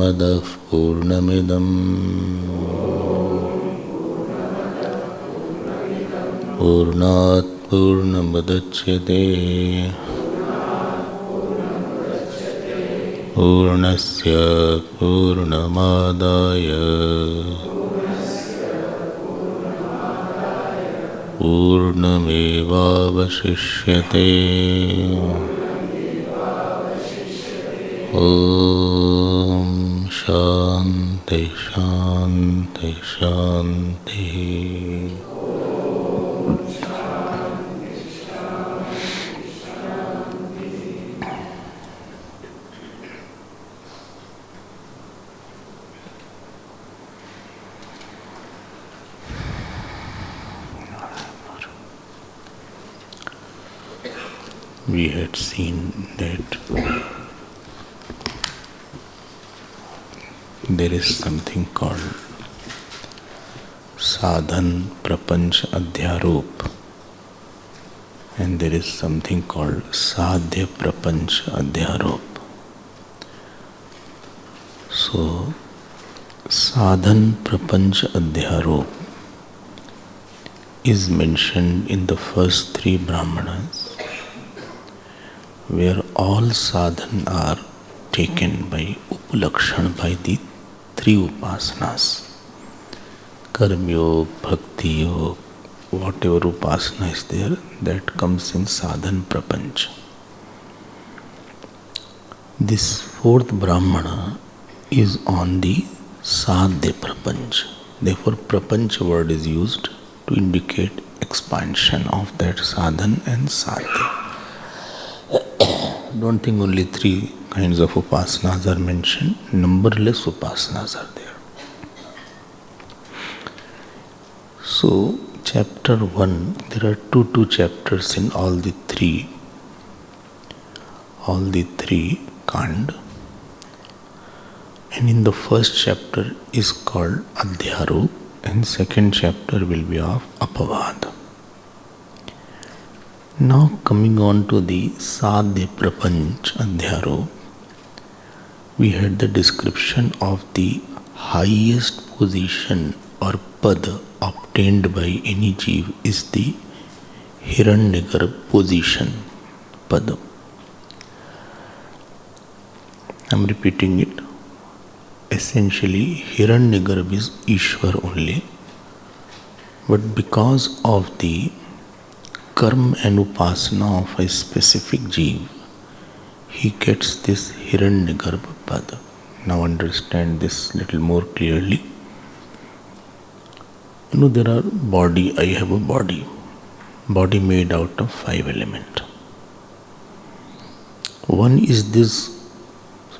पूर्णमदः पूर्णमिदं पूर्णात् पूर्णमुदच्यते पूर्णस्य पूर्णमादाय पूर्णमेवावशिष्यते। ॐ शान्ति शान्ति शान्तिः। We had seen that there is something called sadhan prapanch adhyaroop and there is something called sadhya prapanch adhyaroop. So sadhan prapanch adhyaroop is mentioned in the first three brahmanas, where all sadhan are taken by upalakshan, by the three upasanas, karma yoga, bhakti yoga, whatever upasana is there, that comes in sadhan prapanch. This fourth brahmana is on the sadhya prapanch. Therefore prapanch word is used to indicate expansion of that sadhan and sadhya. Don't think only three kinds of upasanas are mentioned, numberless upasanas are there. So, chapter 1, there are two chapters in all the three kand. And in the first chapter is called Adhyaroop and second chapter will be of Apavad. Now coming on to the Sadhya Prapanch Adhyaroop, we had the description of the highest position or pad obtained by any jeev is the Hiranyagarbha position, pad. I am repeating it. Essentially Hiranyagarbha is Ishwar only, but because of the karma and upasana of a specific jeev, he gets this Hiranyagarbha pad. Now understand this little more clearly. There are body, I have a body made out of 5 elements. One is this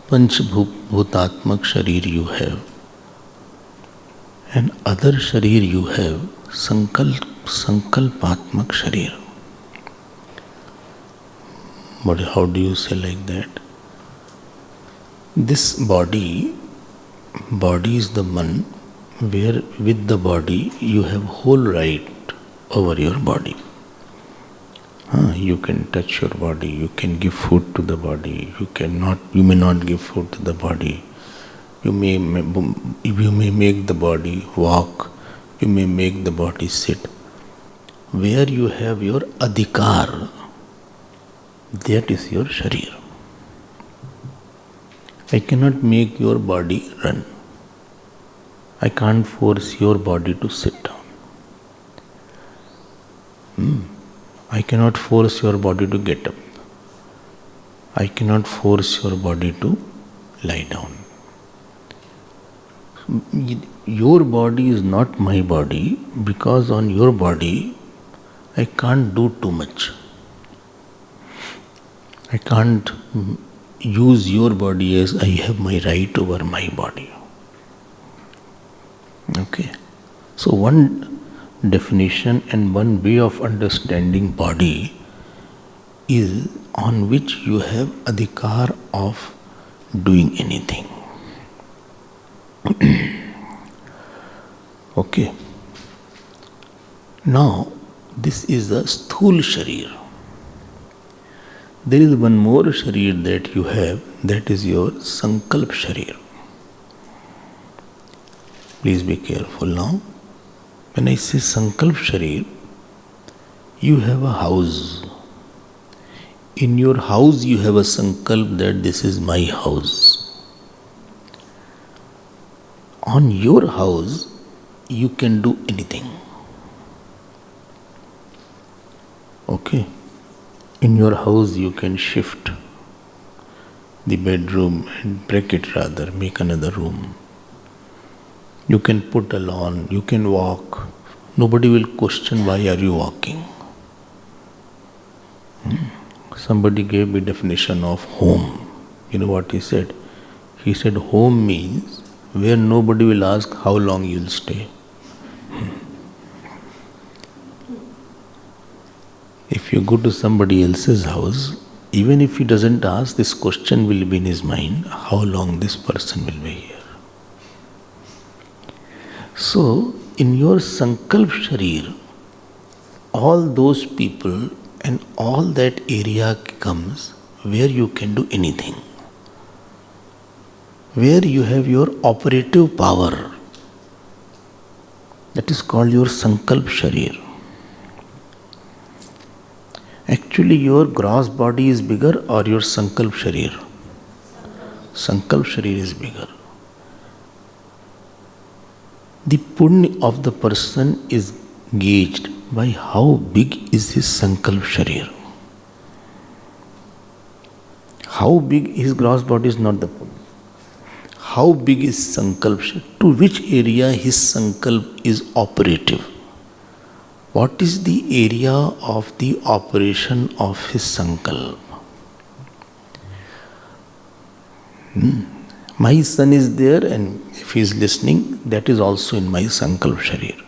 Panchbhutatmak sharir you have, and other sharir you have Sankalpatmak sharir. But how do you say like that? This body is the one where with the body you have whole right over your body. You can touch your body, you can give food to the body, you may not give food to the body. You may make the body walk, you may make the body sit. Where you have your adhikar, that is your sharir. I cannot make your body run. I can't force your body to sit down. I cannot force your body to get up. I cannot force your body to lie down. Your body is not my body, because on your body I can't do too much. I can't use your body as I have my right over my body. Okay. So one definition and one way of understanding body is on which you have adhikar of doing anything. Okay. Now, this is the sthul sharir. There is one more sharir that you have, that is your sankalp sharir. Please be careful now. When I say Sankalp Sharir, you have a house. In your house you have a Sankalp that this is my house. On your house you can do anything. Okay? In your house you can shift the bedroom and break it rather, make another room. You can put a lawn, you can walk. Nobody will question why are you walking. Somebody gave me definition of home. You know what he said? He said home means where nobody will ask how long you will stay. If you go to somebody else's house, even if he doesn't ask, this question will be in his mind, how long this person will be here. So, in your Sankalp Sharir, all those people and all that area comes where you can do anything. Where you have your operative power. That is called your Sankalp Sharir. Actually, your gross body is bigger or your Sankalp Sharir? Sankalp Sharir is bigger. The punya of the person is gauged by how big is his Sankalp Sharir. How big his gross body is not the punya. How big is Sankalp Sharir? To which area his Sankalp is operative? What is the area of the operation of his Sankalp? My son is there, and if he is listening, that is also in my Sankalp Sharir.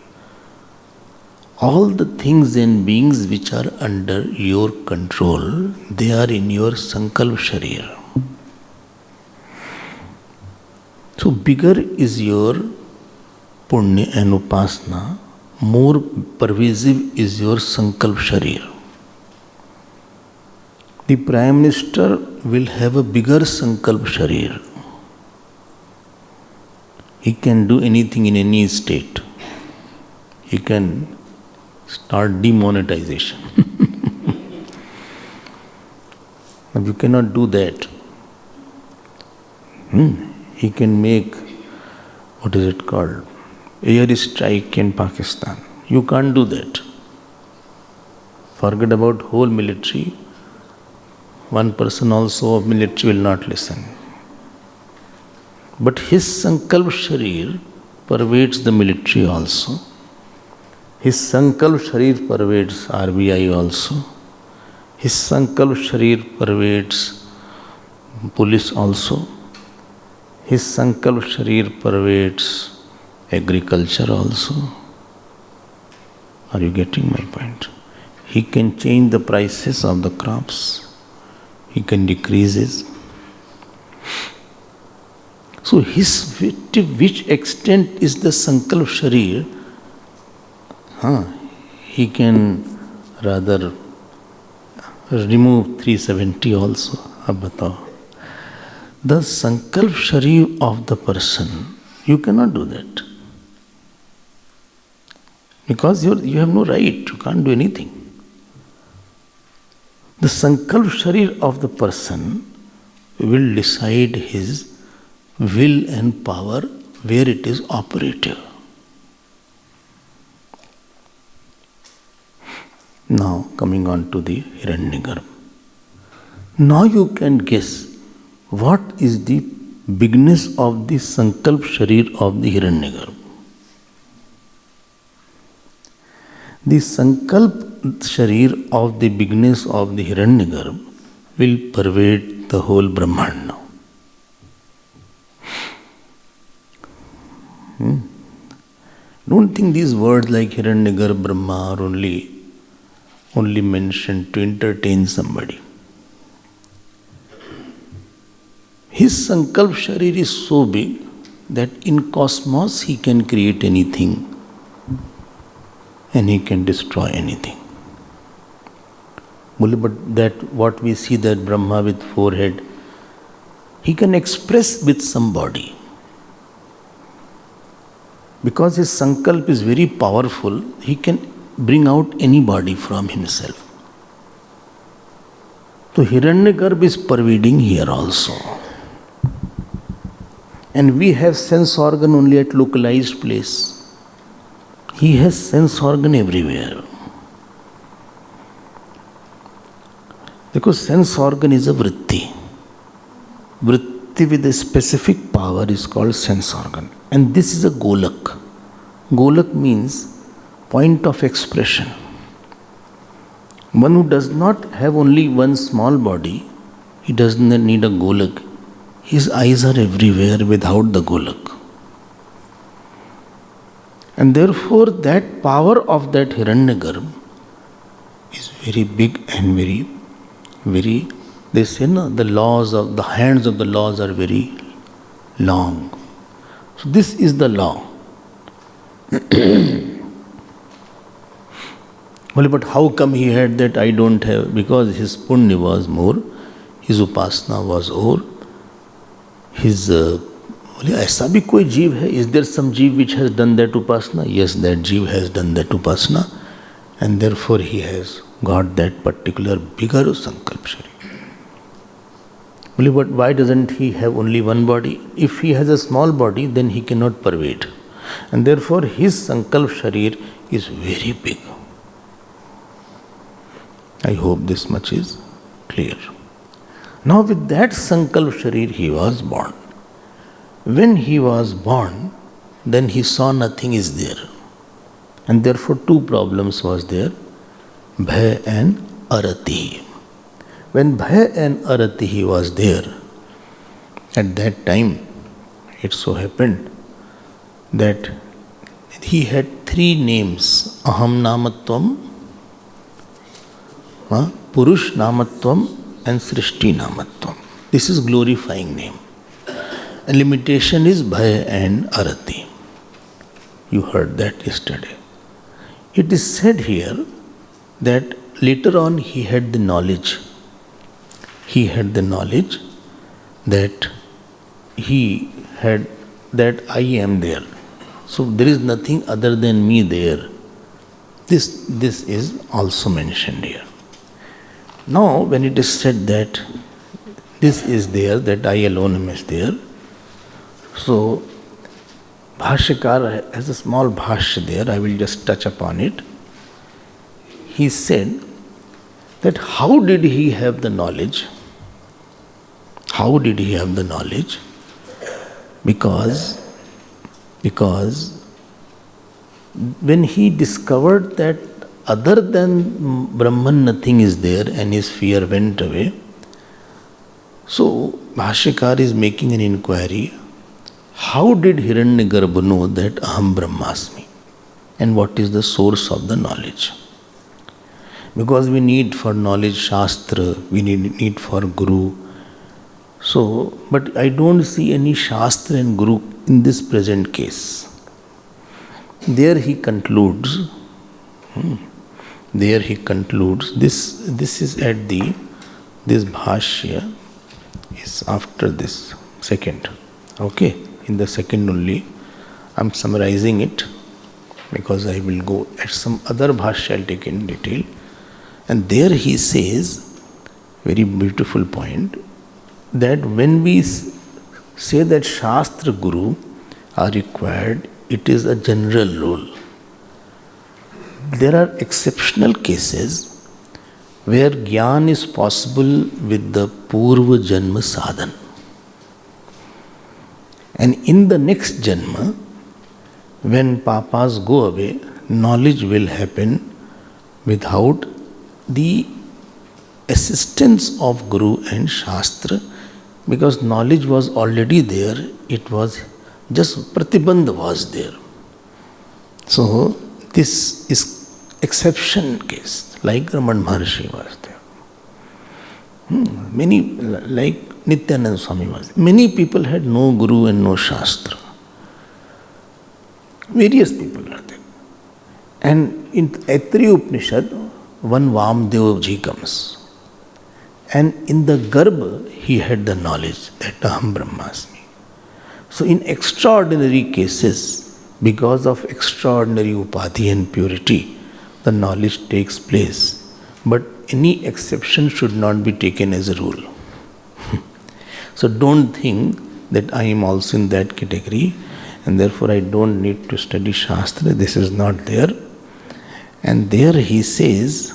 All the things and beings which are under your control, they are in your Sankalp Sharir. So bigger is your punya and upasana, more pervasive is your Sankalp Sharir. The Prime Minister will have a bigger Sankalp Sharir. He can do anything in any state. He can start demonetization. But you cannot do that. He can make, what is it called, air strike in Pakistan. You can't do that. Forget about whole military. One person also of military will not listen. But his Sankalp Sharir pervades the military also. His Sankalp Sharir pervades RBI also. His Sankalp Sharir pervades police also. His Sankalp Sharir pervades agriculture also. Are you getting my point? He can change the prices of the crops. He can decrease it. So to which extent is the Sankalp Sharir? He can rather remove 370 also. Ab batao. The Sankalp Sharir of the person, you cannot do that. Because you have no right, you can't do anything. The Sankalp Sharir of the person will decide his will and power where it is operative. Now coming on to the Hiranyagarbha. Now you can guess what is the bigness of the Sankalp Sharir of the Hiranyagarbha. The Sankalp Sharir of the bigness of the Hiranyagarbha will pervade the whole Brahmanda. Don't think these words like Hiranyagarbha, Brahma are only mentioned to entertain somebody. His Sankalp Sharir is so big that in cosmos he can create anything and he can destroy anything. But that what we see, that Brahma with forehead, he can express with some body. Because his sankalp is very powerful, he can bring out any body from himself. So Hiranyagarbha is pervading here also. And we have sense organ only at localized place. He has sense organ everywhere. Because sense organ is a vritti. Vritti with a specific power is called sense organ. And this is a golak. Golak means point of expression. One who does not have only one small body, he does not need a golak. His eyes are everywhere without the golak. And therefore that power of that Hiranyagarbha is very big and very, they say no, the hands of the laws are very long. So this is the law. Well, but how come he had that I don't have? Because his punya was more, his upasana was more, his बोले ऐसा भी कोई जीव है? Is there some जीव which has done that upasana? Yes, that जीव has done that upasana, and therefore he has got that particular bigger sankalp sharira. Only, but why doesn't he have only one body? If he has a small body, then he cannot pervade, and therefore his sankalp sharir is very big. I hope this much is clear. Now with that sankalp sharir he was born. When he was born, then he saw nothing is there. And therefore two problems was there, bhaya and arati. When bhaya and arati was there, at that time, it so happened that he had three names, aham namatvam, purush namatvam and srishti namatvam. This is glorifying name. A limitation is bhaya and arati. You heard that yesterday. It is said here that later on he had the knowledge. He had the knowledge that he had that I am there. So there is nothing other than me there. This is also mentioned here. Now when it is said that this is there, that I alone am is there, so Bhashyakar has a small bhashya there, I will just touch upon it. He said that how did he have the knowledge? How did he have the knowledge? Because when he discovered that other than Brahman nothing is there and his fear went away, so Bhashyakar is making an inquiry. How did Hiranyagarbha know that Aham Brahmasmi? And what is the source of the knowledge? Because we need for knowledge Shastra, we need for Guru. So, but I don't see any Shastra and Guru in this present case. There he concludes, this is at this Bhashya is after this second. Okay. In the second only, I am summarizing it because I will go at some other bhashya, I'll take in detail. And there he says, very beautiful point, that when we say that Shastra Guru are required, it is a general rule. There are exceptional cases where Gyan is possible with the Purva Janma Sadhan. And in the next Janma, when papas go away, knowledge will happen without the assistance of Guru and Shastra, because knowledge was already there, it was just Pratibandha was there. So this is exception case, like Raman Maharshi was there. Many, like Nityananda Swami was there. Many people had no Guru and no Shastra. Various people are there. And in Aitri Upanishad, one Vamdeva ji comes. And in the Garbha, he had the knowledge that Aham Brahmasmi. So in extraordinary cases, Because of extraordinary upadhi and purity, the knowledge takes place. But any exception should not be taken as a rule. So don't think that I am also in that category and therefore I don't need to study Shastra. This is not there. And there he says,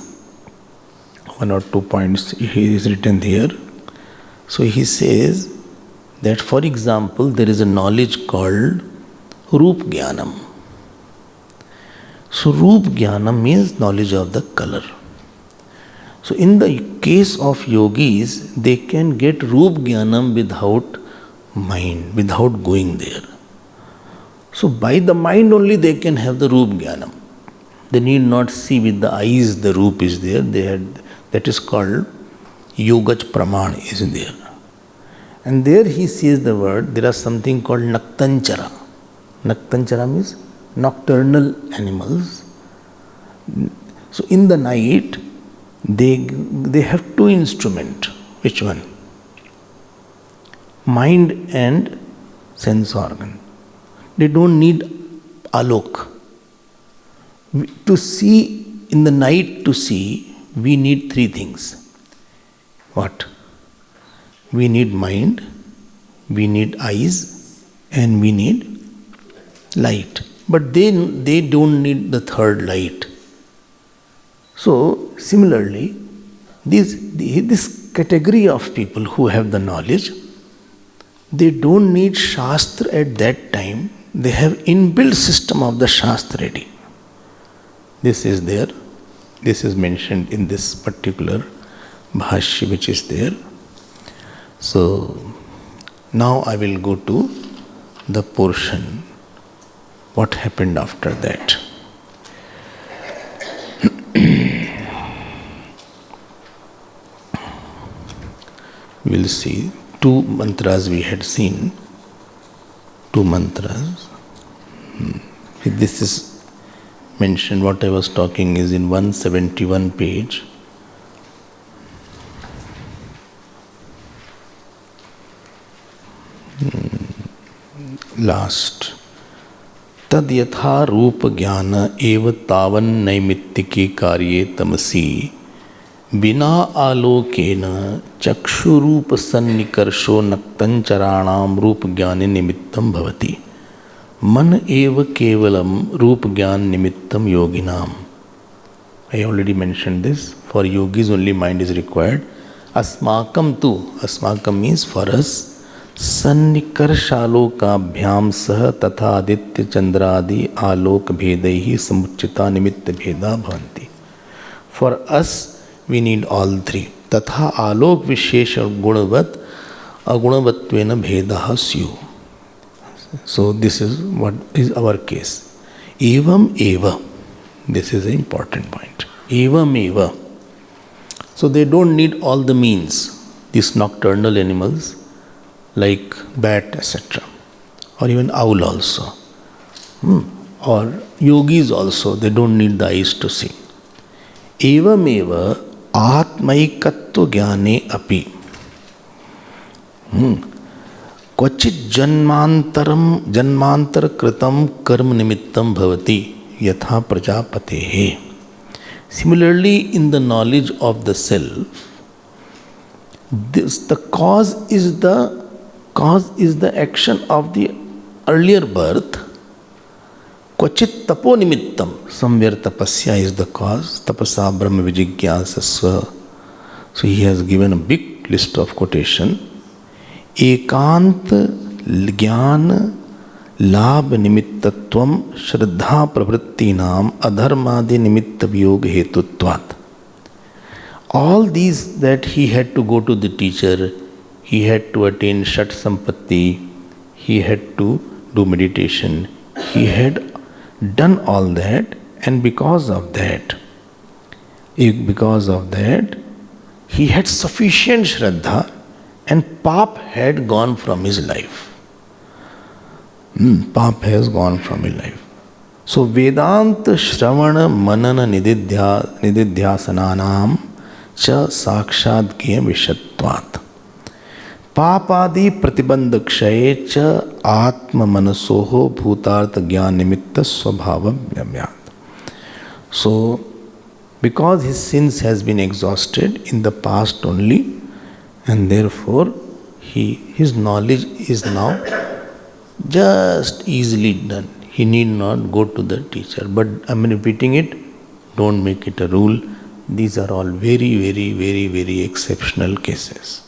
1 or 2 points he is written here. So he says that, for example, there is a knowledge called Roop Jnanam. So Roop Jnanam means knowledge of the color. So in the case of yogis, they can get Roop Jnanam without mind, without going there. So by the mind only they can have the Roop Jnanam. They need not see with the eyes the Roop is there. That is called Yogach Praman is there. And there he says the word, there is something called Naktanchara. Naktanchara means nocturnal animals. So in the night, they have two instruments. Which one? Mind and sense organ. They don't need alok. To see, in the night to see, we need three things. What? We need mind, we need eyes, and we need light. But they don't need the third light. So, similarly, this category of people who have the knowledge, they don't need Shastra at that time. They have inbuilt system of the Shastra ready. This is there. This is mentioned in this particular Bhashya which is there. So, now I will go to the portion. What happened after that? We will see 2 mantras we had seen. 2 mantras. This is mentioned, what I was talking is in 171 page. Last. Tad yatha rupa jnana eva tavan naimitike karye tamasi Bina alokena chakshurupa sannikarsho naktancharanam rupa jnani nimittam bhavati. Man eva kevalam rupa jnan nimittam yoginam. I already mentioned this. For yogis only mind is required. Asmakam tu. Asmakam means for us. Sannikarshaloka sah tatha aditya chandradi alok bhedaihi samuchita nimitta bheda bhavanti. For us, we need all three. Tatha alok vishesha gunavat agunavattvena bhedaha syu. So this is what is our case. Evam eva. This is an important point. Evam eva. So they don't need all the means. These nocturnal animals like bat, etc. Or even owl also. Or yogis also, they don't need the eyes to see. Evam eva atmaikatva jnane api. Kvachit janmantar kritam karma nimittam bhavati yatha prajapatehe. Similarly, in the knowledge of the self, the cause is the action of the earlier birth. Kvachit tapo nimittam. Somewhere tapasya is the cause. Tapasa brahma vijigyasasva. So he has given a big list of quotation. Ekant jnana labh nimittatvam shraddha pravrittinam adharmadi nimitta viyog hetutvat. All these that he had to go to the teacher, he had to attain Shat Sampatti, he had to do meditation, he had done all that, and because of that, he had sufficient Shraddha and Pap had gone from his life. Pap has gone from his life. So Vedanta Shravana Manana Nididhyasananam cha sakshad ke vishatvat पापादि प्रतिबंध क्षये च आत्म मनसोहो भूतार्थ ज्ञान निमित्त स्वभाव व्यम्यात्. So, because his sins has been exhausted in the past only, and therefore his knowledge is now just easily done. He need not go to the teacher. But I am repeating it, don't make it a rule. These are all very, very, very, very exceptional cases.